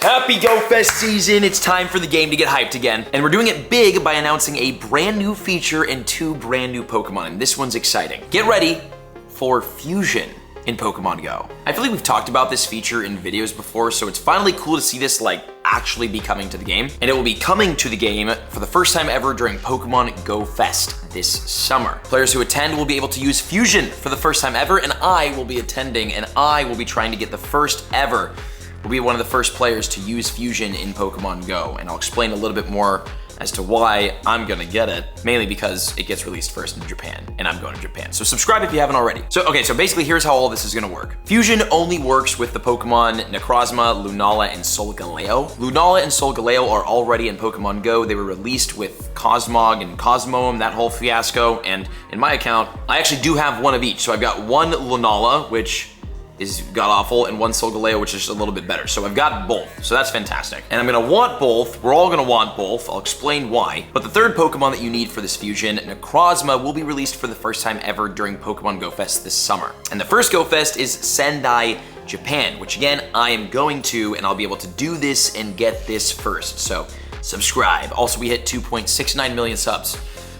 Happy Go Fest season. It's time for the game to get hyped again. And we're doing it big by announcing a brand new feature and 2 brand new Pokemon. And this one's exciting. Get ready for Fusion in Pokemon Go. I feel like we've talked about this feature in videos before, so it's finally cool to see this actually be coming to the game. And it will be coming to the game for the first time ever during Pokemon GO Fest this summer. Players who attend will be able to use Fusion for the first time ever, and I will be attending, and I will be trying to get the first ever. Will be one of the first players to use Fusion in Pokemon Go, and I'll explain a little bit more as to why I'm gonna get it, mainly because it gets released first in Japan, and I'm going to Japan. So subscribe if you haven't already. So basically here's how all this is gonna work. Fusion only works with the Pokemon Necrozma, Lunala, and Solgaleo. Lunala and Solgaleo are already in Pokemon Go. They were released with Cosmog and Cosmoem, that whole fiasco, and in my account, I actually do have one of each. So I've got one Lunala, which is god-awful, and one Solgaleo, which is a little bit better. So I've got both, so that's fantastic. And I'm gonna want both, we're all gonna want both, I'll explain why. But the third Pokemon that you need for this fusion, Necrozma, will be released for the first time ever during Pokemon Go Fest this summer. And the first Go Fest is Sendai, Japan, which again, I am going to, and I'll be able to do this and get this first. So subscribe. Also, we hit 2.69 million subs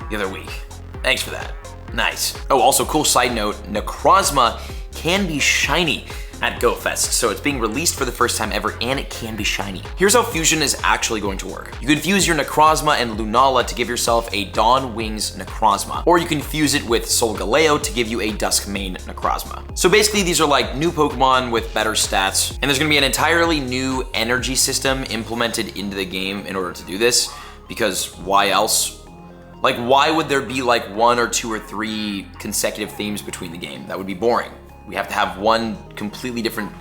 the other week. Thanks for that. Nice. Oh, also cool side note, Necrozma can be shiny at Go Fest, so it's being released for the first time ever, and it can be shiny. Here's how Fusion is actually going to work. You can fuse your Necrozma and Lunala to give yourself a Dawn Wings Necrozma, or you can fuse it with Solgaleo to give you a Duskmane Necrozma. So basically, these are new Pokemon with better stats, and there's gonna be an entirely new energy system implemented into the game in order to do this, because why else? Why would there be 1 or 2 or 3 consecutive themes between the game? That would be boring. We have to have one completely different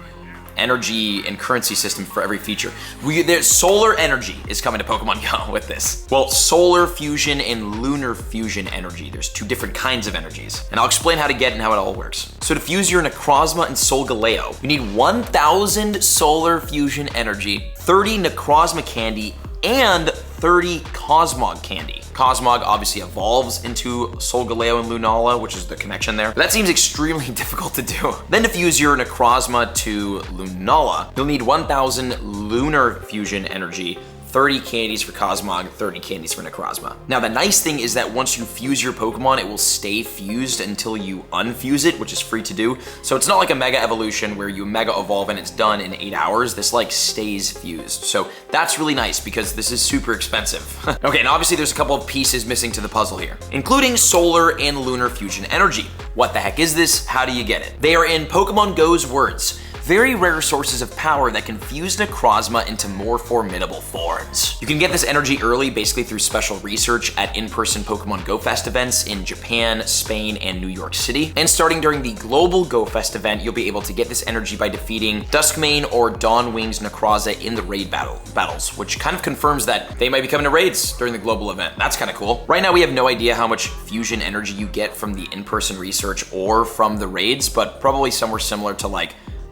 energy and currency system for every feature. There's solar energy is coming to Pokemon Go with this. Well, solar fusion and lunar fusion energy. There's 2 different kinds of energies. And I'll explain how to get and how it all works. So to fuse your Necrozma and Solgaleo, you need 1,000 solar fusion energy, 30 Necrozma candy, and 30 Cosmog candy. Cosmog obviously evolves into Solgaleo and Lunala, which is the connection there. That seems extremely difficult to do. Then to fuse your Necrozma to Lunala, you'll need 1,000 lunar fusion energy, 30 candies for Cosmog, 30 candies for Necrozma. Now the nice thing is that once you fuse your Pokemon, it will stay fused until you unfuse it, which is free to do. So it's not like a Mega Evolution where you Mega Evolve and it's done in 8 hours. This stays fused. So that's really nice because this is super expensive. Okay, and obviously there's a couple of pieces missing to the puzzle here, including solar and lunar fusion energy. What the heck is this? How do you get it? They are in Pokemon Go's words. Very rare sources of power that can fuse Necrozma into more formidable forms. You can get this energy early, basically through special research at in-person Pokemon Go Fest events in Japan, Spain, and New York City. And starting during the Global Go Fest event, you'll be able to get this energy by defeating Duskmane or Dawn Wings Necrozma in the raid battles, which kind of confirms that they might be coming to raids during the global event. That's kind of cool. Right now, we have no idea how much fusion energy you get from the in-person research or from the raids, but probably somewhere similar to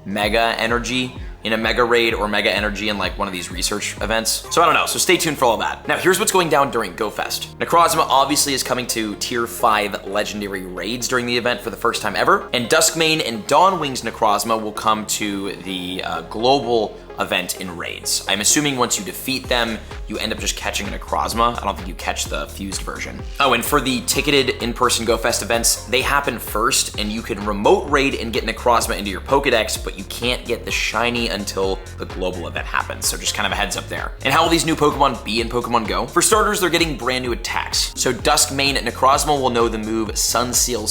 Mega energy in a Mega Raid or Mega Energy in one of these research events. So I don't know, so stay tuned for all that. Now here's what's going down during Go Fest. Necrozma obviously is coming to Tier 5 Legendary Raids during the event for the first time ever, and Duskmane and Dawn Wings Necrozma will come to the global event in raids. I'm assuming once you defeat them, you end up just catching a Necrozma. I don't think you catch the fused version. Oh, and for the ticketed in-person Go Fest events, they happen first, and you can remote raid and get Necrozma into your Pokedex, but you can't get the shiny until the global event happens. So just kind of a heads up there. And how will these new Pokemon be in Pokemon Go? For starters, they're getting brand new attacks. So Duskmane Necrozma will know the move Sunsteel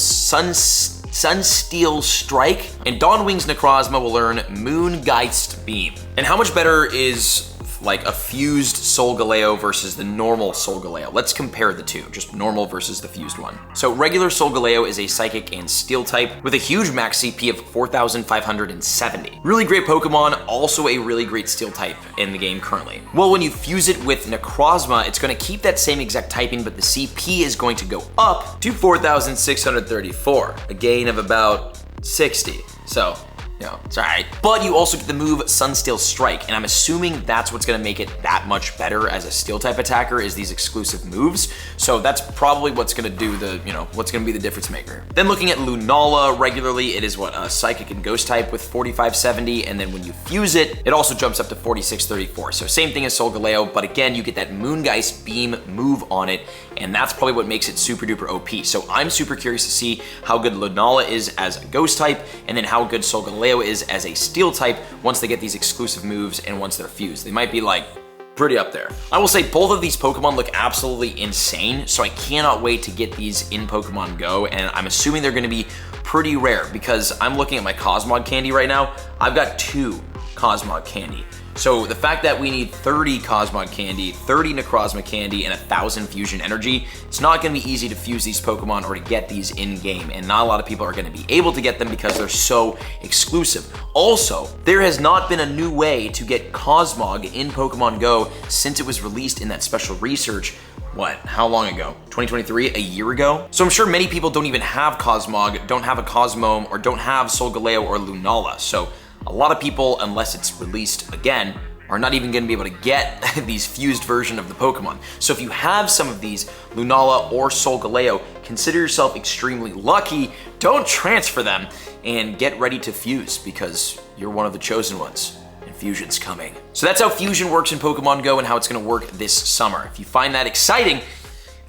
Strike, and Dawn Wings Necrozma will learn Moongeist Beam. And how much better is a fused Solgaleo versus the normal Solgaleo? Let's compare the two, just normal versus the fused one. So regular Solgaleo is a Psychic and Steel type with a huge max CP of 4,570. Really great Pokemon, also a really great Steel type in the game currently. Well, when you fuse it with Necrozma, it's going to keep that same exact typing, but the CP is going to go up to 4,634, a gain of about 60. So No, it's alright. But you also get the move Sunsteel Strike, and I'm assuming that's what's gonna make it that much better as a Steel type attacker is these exclusive moves. So that's probably what's gonna do the, what's gonna be the difference maker. Then looking at Lunala regularly, it is what, a Psychic and Ghost type with 4570, and then when you fuse it, it also jumps up to 4634. So same thing as Solgaleo, but again, you get that Moongeist Beam move on it, and that's probably what makes it super duper OP. So I'm super curious to see how good Lunala is as a Ghost type, and then how good Solgaleo is as a Steel type once they get these exclusive moves and once they're fused. They might be like pretty up there. I will say both of these Pokemon look absolutely insane, so I cannot wait to get these in Pokemon Go, and I'm assuming they're gonna be pretty rare because I'm looking at my Cosmog candy right now. I've got 2 Cosmog candy. So the fact that we need 30 Cosmog candy, 30 Necrozma candy, and 1,000 fusion energy, it's not gonna be easy to fuse these Pokemon or to get these in-game, and not a lot of people are gonna be able to get them because they're so exclusive. Also, there has not been a new way to get Cosmog in Pokemon Go since it was released in that special research. What, how long ago? 2023, a year ago? So I'm sure many people don't even have Cosmog, don't have a Cosmome, or don't have Solgaleo or Lunala. So a lot of people, unless it's released again, are not even gonna be able to get these fused version of the Pokemon. So if you have some of these, Lunala or Solgaleo, consider yourself extremely lucky. Don't transfer them and get ready to fuse because you're one of the chosen ones. Fusion's coming. So that's how Fusion works in Pokemon Go and how it's gonna work this summer. If you find that exciting,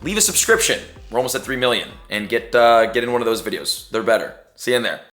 leave a subscription. We're almost at 3 million and get in one of those videos. They're better. See you in there.